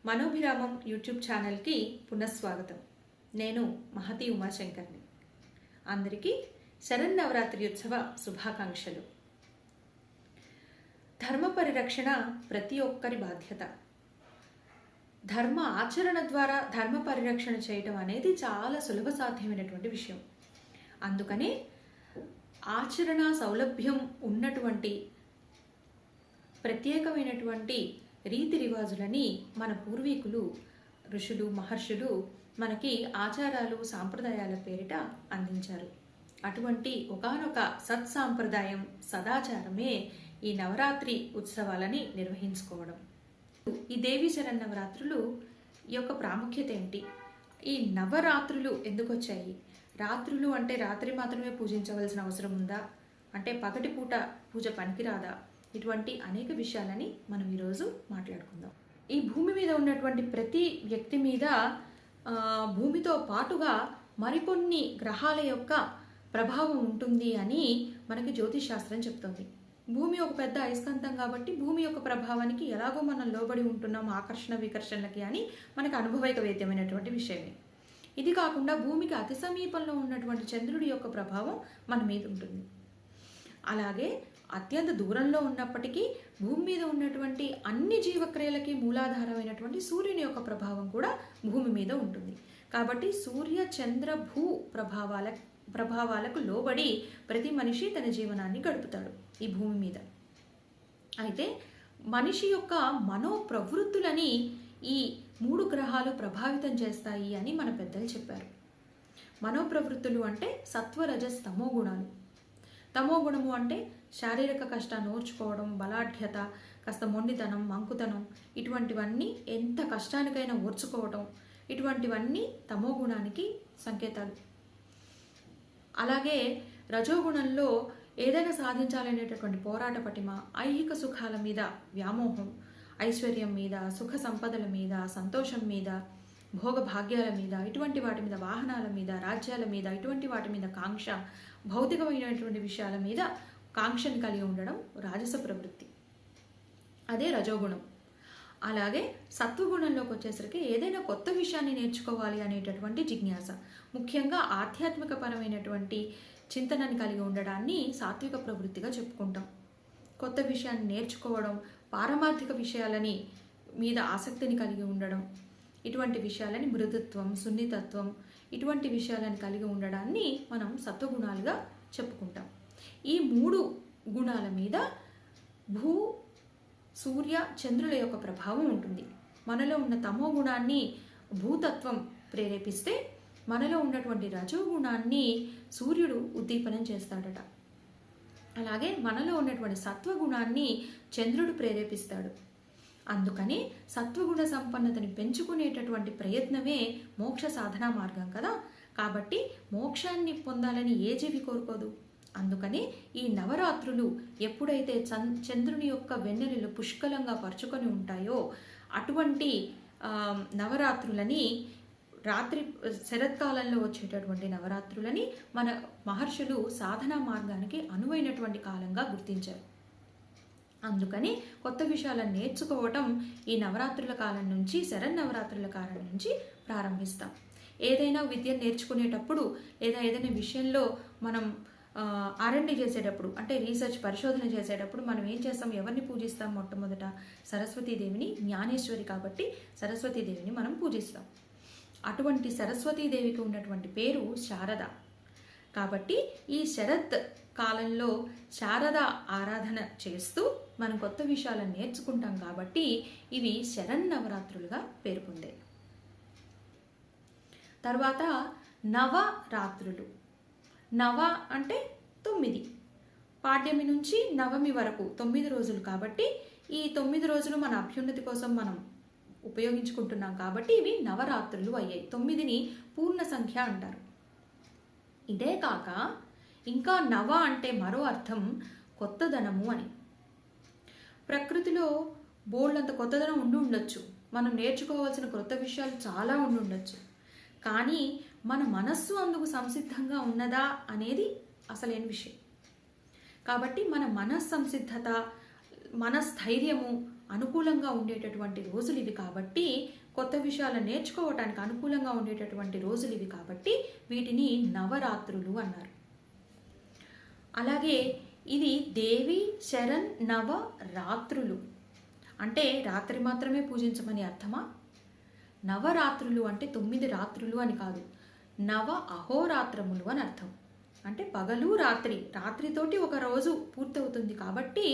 మనోభిరామం YouTube ఛానల్కి పునఃస్వాగతం. నేను మహతి ఉమాశంకర్ని. అందరికీ శరన్నవరాత్రి ఉత్సవ శుభాకాంక్షలు. ధర్మ పరిరక్షణ ప్రతి ఒక్కరి బాధ్యత. ధర్మ ఆచరణ ద్వారా ధర్మ పరిరక్షణ చేయటం అనేది చాలా సులభ సాధ్యమైనటువంటి విషయం. అందుకనే ఆచరణ సౌలభ్యం ఉన్నటువంటి ప్రత్యేకమైనటువంటి రీతి రివాజులని మన పూర్వీకులు ఋషులు మహర్షులు మనకి ఆచారాలు సాంప్రదాయాల పేరిట అందించారు. అటువంటి ఒకానొక సత్సాంప్రదాయం సదాచారమే ఈ నవరాత్రి ఉత్సవాలని నిర్వహించుకోవడం. ఈ దేవీ శరన్నవరాత్రులు యొక్క ప్రాముఖ్యత ఏంటి? ఈ నవరాత్రులు ఎందుకు వచ్చాయి? రాత్రులు అంటే రాత్రి మాత్రమే పూజించవలసిన అవసరం ఉందా? అంటే పగటి పూట పూజ పనికిరాదా? ఇటువంటి అనేక విషయాలని మనం ఈరోజు మాట్లాడుకుందాం. ఈ భూమి మీద ఉన్నటువంటి ప్రతి వ్యక్తి మీద భూమితో పాటుగా మరికొన్ని గ్రహాల యొక్క ప్రభావం ఉంటుంది అని మనకి జ్యోతిష్ శాస్త్రం చెప్తుంది. భూమి ఒక పెద్ద అయస్కాంతం కాబట్టి భూమి యొక్క ప్రభావానికి ఎలాగో మనం లోబడి ఉంటున్నాం ఆకర్షణ వికర్షణలకి అని మనకు అనుభవైక వేద్యమైనటువంటి విషయమే. ఇది కాకుండా భూమికి అతి సమీపంలో ఉన్నటువంటి చంద్రుడి యొక్క ప్రభావం మన మీద ఉంటుంది. అలాగే అత్యంత దూరంలో ఉన్నప్పటికీ భూమి మీద ఉన్నటువంటి అన్ని జీవక్రియలకి మూలాధారమైనటువంటి సూర్యుని యొక్క ప్రభావం కూడా భూమి మీద ఉంటుంది. కాబట్టి సూర్య చంద్ర భూ ప్రభావాలకు లోబడి ప్రతి మనిషి తన జీవనాన్ని గడుపుతాడు ఈ భూమి మీద. అయితే మనిషి యొక్క మనో ప్రవృత్తులని ఈ 3 గ్రహాలు ప్రభావితం చేస్తాయి అని మన పెద్దలు చెప్పారు. మనోప్రవృత్తులు అంటే సత్వ రజస్ తమో గుణాలు. తమో గుణము అంటే శారీరక కష్టాన్ని ఓర్చుకోవడం, బలాఢ్యత, కాస్త మొండితనం, మంకుతనం, ఇటువంటివన్నీ ఎంత కష్టానికైనా ఓర్చుకోవడం, ఇటువంటివన్నీ తమో గుణానికి సంకేతాలు. అలాగే రజోగుణంలో ఏదైనా సాధించాలనేటటువంటి పోరాట పటిమ, ఐహిక సుఖాల మీద వ్యామోహం, ఐశ్వర్యం మీద, సుఖ సంపదల మీద, సంతోషం మీద, భోగ భాగ్యాల మీద, ఇటువంటి వాటి మీద, వాహనాల మీద, రాజ్యాల మీద, ఇటువంటి వాటి మీద కాంక్ష, భౌతికమైనటువంటి విషయాల మీద కాంక్షను కలిగి ఉండడం రాజస ప్రవృత్తి. అదే రజోగుణం. అలాగే సత్వగుణంలోకి వచ్చేసరికి ఏదైనా కొత్త విషయాన్ని నేర్చుకోవాలి అనేటటువంటి జిజ్ఞాస, ముఖ్యంగా ఆధ్యాత్మిక పరమైనటువంటి చింతనని కలిగి ఉండడాన్ని సాత్విక ప్రవృత్తిగా చెప్పుకుంటాం. కొత్త విషయాన్ని నేర్చుకోవడం, పారమార్థిక విషయాలని మీద ఆసక్తిని కలిగి ఉండడం, ఇటువంటి విషయాలని మృదుత్వం, సున్నితత్వం, ఇటువంటి విషయాలను కలిగి ఉండడాన్ని మనం సత్వగుణాలుగా చెప్పుకుంటాం. ఈ 3 గుణాల మీద భూ సూర్య చంద్రుల యొక్క ప్రభావం ఉంటుంది. మనలో ఉన్న తమో గుణాన్ని భూతత్వం ప్రేరేపిస్తే మనలో ఉన్నటువంటి రజోగుణాన్ని సూర్యుడు ఉద్దీపనం చేస్తాడట. అలాగే మనలో ఉన్నటువంటి సత్వగుణాన్ని చంద్రుడు ప్రేరేపిస్తాడు. అందుకని సత్వగుణ సంపన్నతని పెంచుకునేటటువంటి ప్రయత్నమే మోక్ష సాధనా మార్గం కదా. కాబట్టి మోక్షాన్ని పొందాలని ఏ జీవి కోరుకోదు. అందుకని ఈ నవరాత్రులు ఎప్పుడైతే చంద్రుని యొక్క వెన్నెలలు పుష్కలంగా పరుచుకొని ఉంటాయో అటువంటి నవరాత్రులని, శరత్కాలంలో వచ్చేటటువంటి నవరాత్రులని మన మహర్షులు సాధనా మార్గానికి అనువైనటువంటి కాలంగా గుర్తించారు. అందుకని కొత్త విషయాలను నేర్చుకోవటం ఈ నవరాత్రుల కాలం నుంచి, శరన్నవరాత్రుల కాలం నుంచి ప్రారంభిస్తాం. ఏదైనా విద్యను నేర్చుకునేటప్పుడు లేదా ఏదైనా విషయంలో మనం R&D చేసేటప్పుడు, అంటే రీసెర్చ్ పరిశోధన చేసేటప్పుడు మనం ఏం చేస్తాం? ఎవరిని పూజిస్తాం? మొట్టమొదట సరస్వతీదేవిని. జ్ఞానేశ్వరి కాబట్టి సరస్వతీదేవిని మనం పూజిస్తాం. అటువంటి సరస్వతీదేవికి ఉన్నటువంటి పేరు శారద. కాబట్టి ఈ శరత్ కాలంలో శారద ఆరాధన చేస్తూ మనం కొత్త విషయాలను నేర్చుకుంటాం. కాబట్టి ఇవి శరన్నవరాత్రులుగా పేరు పొందాయి. తర్వాత నవరాత్రులు. నవ అంటే 9, పాడ్యమి నుంచి నవమి వరకు 9 రోజులు. కాబట్టి ఈ 9 రోజులు మన అభ్యున్నతి కోసం మనం ఉపయోగించుకుంటున్నాం కాబట్టి ఇవి నవరాత్రులు అయ్యాయి. 9ని పూర్ణ సంఖ్య అంటారు. ఇదే కాక ఇంకా నవ అంటే మరో అర్థం కొత్తదనము అని. ప్రకృతిలో బోల్డంత కొత్తదనం ఉండి ఉండొచ్చు, మనం నేర్చుకోవాల్సిన కొత్త విషయాలు చాలా ఉండి ఉండొచ్చు. కానీ మన మనస్సు అందుకు సంసిద్ధంగా ఉన్నదా అనేది అసలేని విషయం. కాబట్టి మన మనస్సంసిద్ధత, మనస్థైర్యము అనుకూలంగా ఉండేటటువంటి రోజులు ఇవి కాబట్టి, కొత్త విషయాలను నేర్చుకోవటానికి అనుకూలంగా ఉండేటటువంటి రోజులు ఇవి కాబట్టి వీటిని నవరాత్రులు అన్నారు. అలాగే ఇది దేవి శరణ్ నవరాత్రులు అంటే రాత్రి మాత్రమే పూజించమని అర్థమా? నవరాత్రులు అంటే 9 రాత్రులు అని కాదు, నవ అహోరాత్రములు అని అర్థం. అంటే పగలు రాత్రి, రాత్రితోటి ఒక రోజు పూర్తవుతుంది కాబట్టి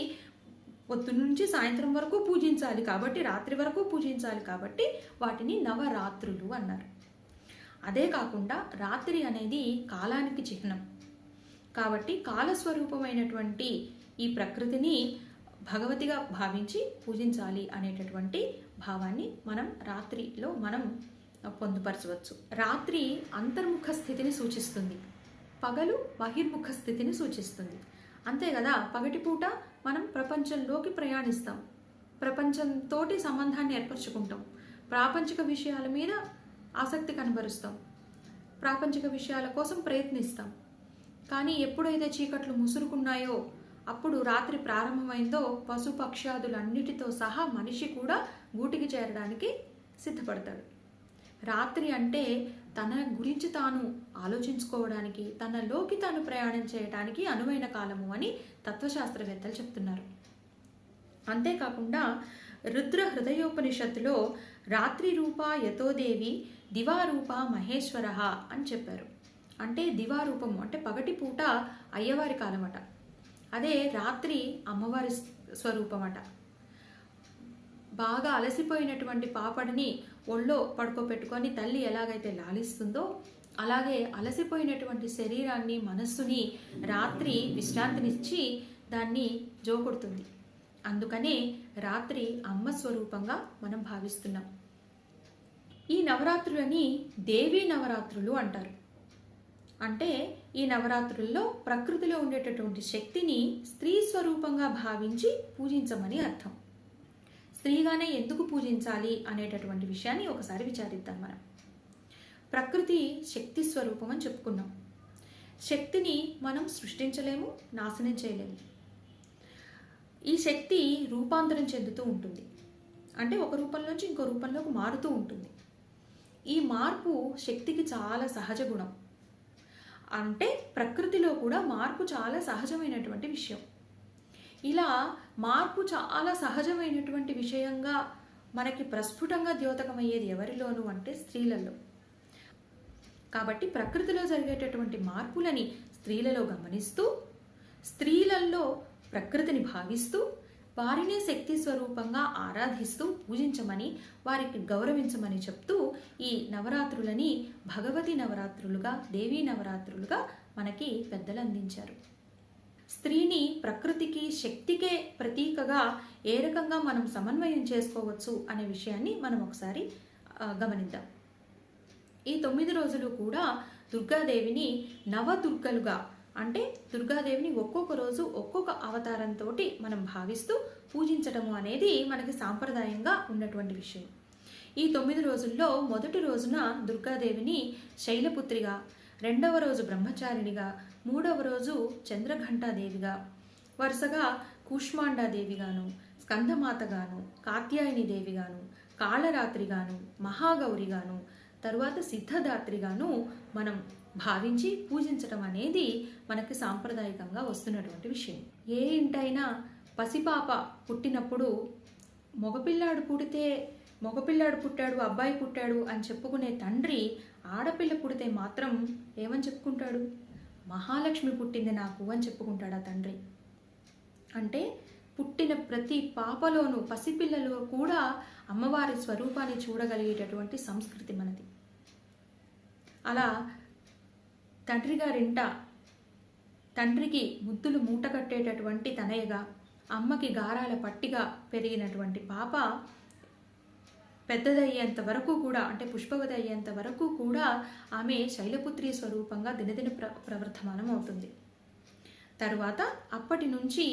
పొద్దున్న నుంచి సాయంత్రం వరకు పూజించాలి కాబట్టి, రాత్రి వరకు పూజించాలి కాబట్టి వాటిని నవరాత్రులు అన్నారు. అదే కాకుండా రాత్రి అనేది కాలానికి చిహ్నం కాబట్టి కాలస్వరూపమైనటువంటి ఈ ప్రకృతిని భగవతిగా భావించి పూజించాలి అనేటటువంటి భావాన్ని మనం రాత్రిలో మనం పొందుపరచవచ్చు. రాత్రి అంతర్ముఖ స్థితిని సూచిస్తుంది, పగలు బహిర్ముఖ స్థితిని సూచిస్తుంది. అంతే కదా, పగటిపూట మనం ప్రపంచంలోకి ప్రయాణిస్తాం, ప్రపంచంతోటి సంబంధాన్ని ఏర్పరచుకుంటాం, ప్రాపంచిక విషయాల మీద ఆసక్తి కనబరుస్తాం, ప్రాపంచిక విషయాల కోసం ప్రయత్నిస్తాం. కానీ ఎప్పుడైతే చీకట్లు ముసురుకున్నాయో, అప్పుడు రాత్రి ప్రారంభమైందో పశుపక్షాదులన్నిటితో సహా మనిషి కూడా గూటికి చేరడానికి సిద్ధపడతాడు. రాత్రి అంటే తన గురించి తాను ఆలోచించుకోవడానికి, తనలోకి తాను ప్రయాణం చేయడానికి అనువైన కాలము అని తత్వశాస్త్రవేత్తలు చెప్తున్నారు. అంతేకాకుండా రుద్ర హృదయోపనిషత్తులో రాత్రి రూప యతోదేవి దివారూప మహేశ్వర అని చెప్పారు. అంటే దివారూపము అంటే పగటి పూట అయ్యవారి కాలమట, అదే రాత్రి అమ్మవారి స్వరూపమట. బాగా అలసిపోయినటువంటి పాపడిని ఒళ్ళో పడుకోబెట్టుకొని తల్లి ఎలాగైతే లాలిస్తుందో, అలాగే అలసిపోయినటువంటి శరీరాన్ని మనస్సుని రాత్రి విశ్రాంతినిచ్చి దాన్ని జోకొడుతుంది. అందుకనే రాత్రి అమ్మ స్వరూపంగా మనం భావిస్తున్నాం. ఈ నవరాత్రులని దేవీ నవరాత్రులు అంటారు. అంటే ఈ నవరాత్రుల్లో ప్రకృతిలో ఉండేటటువంటి శక్తిని స్త్రీ స్వరూపంగా భావించి పూజించమని అర్థం. స్త్రీగానే ఎందుకు పూజించాలి అనేటటువంటి విషయాన్ని ఒకసారి విచారిద్దాం. మనం ప్రకృతి శక్తి స్వరూపం అని చెప్పుకున్నాం. శక్తిని మనం సృష్టించలేము, నాశనం చేయలేము. ఈ శక్తి రూపాంతరం చెందుతూ ఉంటుంది, అంటే ఒక రూపంలోంచి ఇంకో రూపంలోకి మారుతూ ఉంటుంది. ఈ మార్పు శక్తికి చాలా సహజ గుణం. అంటే ప్రకృతిలో కూడా మార్పు చాలా సహజమైనటువంటి విషయం. ఇలా మార్పు చాలా సహజమైనటువంటి విషయంగా మనకి ప్రస్ఫుటంగా ద్యోతకమయ్యేది ఎవరిలోనూ అంటే స్త్రీలలో. కాబట్టి ప్రకృతిలో జరిగేటటువంటి మార్పులని స్త్రీలలో గమనిస్తూ, స్త్రీలలో ప్రకృతిని భావిస్తూ, వారినే శక్తి స్వరూపంగా ఆరాధిస్తూ పూజించమని, వారికి గౌరవించమని చెప్తూ ఈ నవరాత్రులని భగవతి నవరాత్రులుగా, దేవీ నవరాత్రులుగా మనకి పెద్దలు అందించారు. స్త్రీని ప్రకృతికి, శక్తికే ప్రతీకగా ఏ రకంగా మనం సమన్వయం చేసుకోవచ్చు అనే విషయాన్ని మనం ఒకసారి గమనిద్దాం. ఈ 9 రోజులు కూడా దుర్గాదేవిని నవదుర్గలుగా, అంటే దుర్గాదేవిని ఒక్కొక్క రోజు ఒక్కొక్క అవతారంతో మనం భావిస్తూ పూజించటము అనేది మనకి సాంప్రదాయంగా ఉన్నటువంటి విషయం. ఈ 9 రోజుల్లో మొదటి రోజున దుర్గాదేవిని శైలపుత్రిగా, రెండవ రోజు బ్రహ్మచారిణిగా, మూడవ రోజు చంద్రఘంటాదేవిగా, వరుసగా కూష్మాండాదేవిగాను, స్కందమాతగాను, కాత్యాయని దేవిగాను, కాళరాత్రిగాను, మహాగౌరిగాను, తరువాత సిద్ధదాత్రిగాను మనం భావించి పూజించటం అనేది మనకి సాంప్రదాయకంగా వస్తున్నటువంటి విషయం. ఏ ఇంటైనా పసిపాప పుట్టినప్పుడు మగపిల్లాడు పుట్టాడు, అబ్బాయి పుట్టాడు అని చెప్పుకునే తండ్రి ఆడపిల్ల పుడితే మాత్రం ఏమని చెప్పుకుంటాడు? మహాలక్ష్మి పుట్టింది నాకు అని చెప్పుకుంటాడు ఆ తండ్రి. అంటే పుట్టిన ప్రతి పాపలోనూ, పసిపిల్లలో కూడా అమ్మవారి స్వరూపాన్ని చూడగలిగేటటువంటి సంస్కృతి మనది. అలా తండ్రి గారింట తండ్రికి ముద్దులు మూట కట్టేటటువంటి తనయగా, అమ్మకి గారాల పట్టిగా పెరిగినటువంటి పాప పెద్దదయ్యేంత వరకు కూడా, అంటే పుష్పవతి అయ్యేంత వరకు కూడా ఆమె శైలపుత్రి స్వరూపంగా దినదిన ప్రవర్ధమానం అవుతుంది. తరువాత అప్పటి నుంచి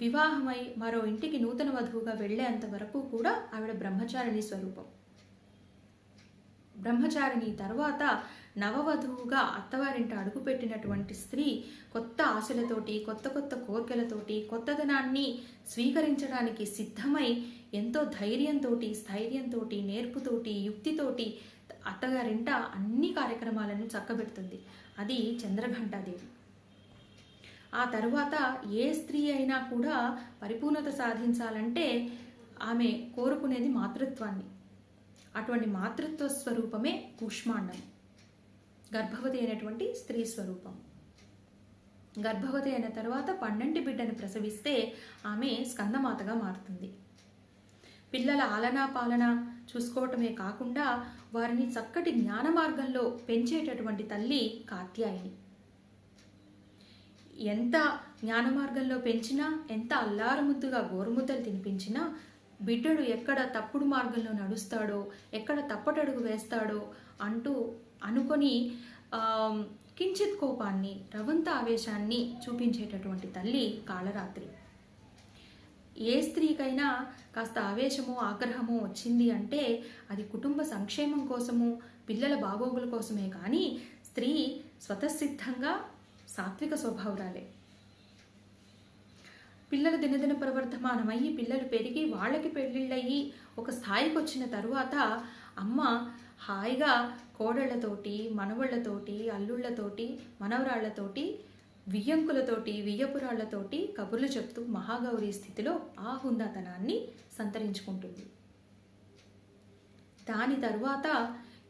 వివాహమై మరో ఇంటికి నూతన వధువుగా వెళ్ళేంత వరకు కూడా ఆవిడ బ్రహ్మచారిణి స్వరూపం. బ్రహ్మచారిణి తర్వాత నవవధువుగా అత్తవారింట అడుగుపెట్టినటువంటి స్త్రీ కొత్త ఆశలతోటి, కొత్త కొత్త కోరికలతోటి, కొత్తదనాన్ని స్వీకరించడానికి సిద్ధమై ఎంతో ధైర్యంతో, స్థైర్యంతో, నేర్పుతోటి, యుక్తితోటి అత్తగారింట అన్ని కార్యక్రమాలను చక్కబెడుతుంది. అది చంద్రఘంటాదేవి. ఆ తరువాత ఏ స్త్రీ అయినా కూడా పరిపూర్ణత సాధించాలంటే ఆమె కోరుకునేది మాతృత్వాన్ని. అటువంటి మాతృత్వ స్వరూపమే కూష్మాండం, గర్భవతి అయినటువంటి స్త్రీ స్వరూపం. గర్భవతి అయిన తర్వాత 12 బిడ్డను ప్రసవిస్తే ఆమె స్కందమాతగా మారుతుంది. పిల్లల ఆలనా పాలన చూసుకోవటమే కాకుండా వారిని చక్కటి జ్ఞాన మార్గంలో పెంచేటటువంటి తల్లి కాత్యాయని. ఎంత జ్ఞాన మార్గంలో పెంచినా, ఎంత అల్లారముద్దుగా గోరుముద్దలు తినిపించినా బిడ్డడు ఎక్కడ తప్పుడు మార్గంలో నడుస్తాడో, ఎక్కడ తప్పటడుగు వేస్తాడో అంటూ అనుకొని కించిత్ కోపాన్ని, రవంత ఆవేశాన్ని చూపించేటటువంటి తల్లి కాళరాత్రి. ఏ స్త్రీకైనా కాస్త ఆవేశమో ఆగ్రహమో వచ్చింది అంటే అది కుటుంబ సంక్షేమం కోసము, పిల్లల బాగోగుల కోసమే కానీ స్త్రీ స్వతసిద్ధంగా సాత్విక స్వభావరాలే. పిల్లలు దినదిన ప్రవర్ధమానమయ్యి, పిల్లలు పెరిగి, వాళ్ళకి పెళ్ళిళ్ళయ్యి ఒక స్థాయికి వచ్చిన తరువాత అమ్మ హాయిగా కోడళ్లతోటి, మనవళ్లతోటి, అల్లుళ్లతోటి, మనవరాళ్లతోటి, వియ్యంకులతోటి, వియ్యపురాళ్లతోటి కబుర్లు చెప్తూ మహాగౌరీ స్థితిలో ఆ హుందాతనాన్ని సంతరించుకుంటుంది. దాని తరువాత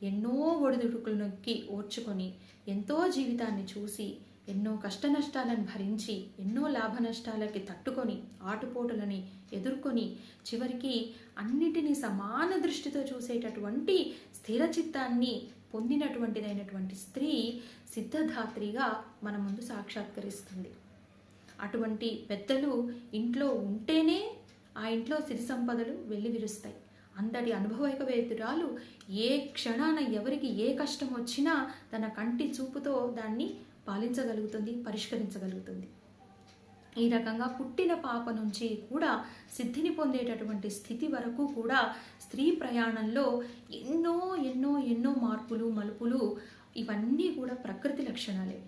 ఎన్నో ఒడిదుడుకులు నొక్కి ఓర్చుకొని, ఎంతో జీవితాన్ని చూసి, ఎన్నో కష్ట నష్టాలను భరించి, ఎన్నో లాభ నష్టాలకి తట్టుకొని, ఆటుపోటులని ఎదుర్కొని, చివరికి అన్నిటినీ సమాన దృష్టితో చూసేటటువంటి స్థిర చిత్తాన్ని పొందినటువంటిదైనటువంటి స్త్రీ సిద్ధధాత్రిగా మన ముందు సాక్షాత్కరిస్తుంది. అటువంటి పెద్దలు ఇంట్లో ఉంటేనే ఆ ఇంట్లో సిరి సంపదలు వెల్లివిరుస్తాయి. అంతటి అనుభవైకవేతురాలు ఏ క్షణాన ఎవరికి ఏ కష్టం వచ్చినా తన కంటి చూపుతో దాన్ని పాలించగలుగుతుంది, పరిష్కరించగలుగుతుంది. ఈ రకంగా పుట్టిన పాప నుంచి కూడా సిద్ధిని పొందేటటువంటి స్థితి వరకు కూడా స్త్రీ ప్రయాణంలో ఎన్నో ఎన్నో ఎన్నో మార్పులు, మలుపులు, ఇవన్నీ కూడా ప్రకృతి లక్షణాలే.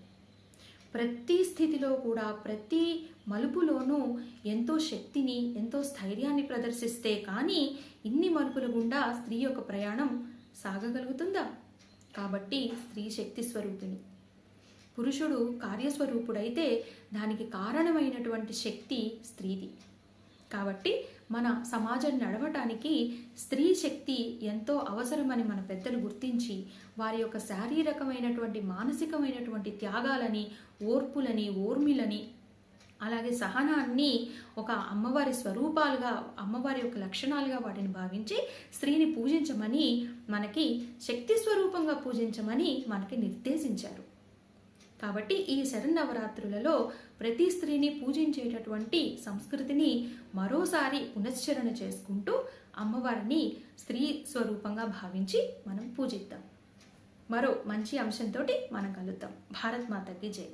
ప్రతి స్థితిలో కూడా, ప్రతి మలుపులోనూ ఎంతో శక్తిని, ఎంతో స్థైర్యాన్ని ప్రదర్శిస్తే కానీ ఇన్ని మలుపుల గుండా స్త్రీ యొక్క ప్రయాణం సాగగలుగుతుందా? కాబట్టి స్త్రీ శక్తి స్వరూపిణి. పురుషుడు కార్యస్వరూపుడైతే దానికి కారణమైనటువంటి శక్తి స్త్రీది. కాబట్టి మన సమాజం నడవటానికి స్త్రీ శక్తి ఎంతో అవసరమని మన పెద్దలు గుర్తించి వారి యొక్క శారీరకమైనటువంటి, మానసికమైనటువంటి త్యాగాలని, ఓర్పులని, ఓర్మిలని, అలాగే సహనాన్ని ఒక అమ్మవారి స్వరూపాలుగా, అమ్మవారి యొక్క లక్షణాలుగా వాటిని భావించి స్త్రీని పూజించమని, మనకి శక్తి స్వరూపంగా పూజించమని మనకి నిర్దేశించారు. కాబట్టి ఈ శరన్నవరాత్రులలో ప్రతి స్త్రీని పూజించేటటువంటి సంస్కృతిని మరోసారి పునశ్చరణ చేసుకుంటూ అమ్మవారిని స్త్రీ స్వరూపంగా భావించి మనం పూజిద్దాం. మరో మంచి అంశంతో మనం కలుద్దాం. భారత్ మాతకి జై.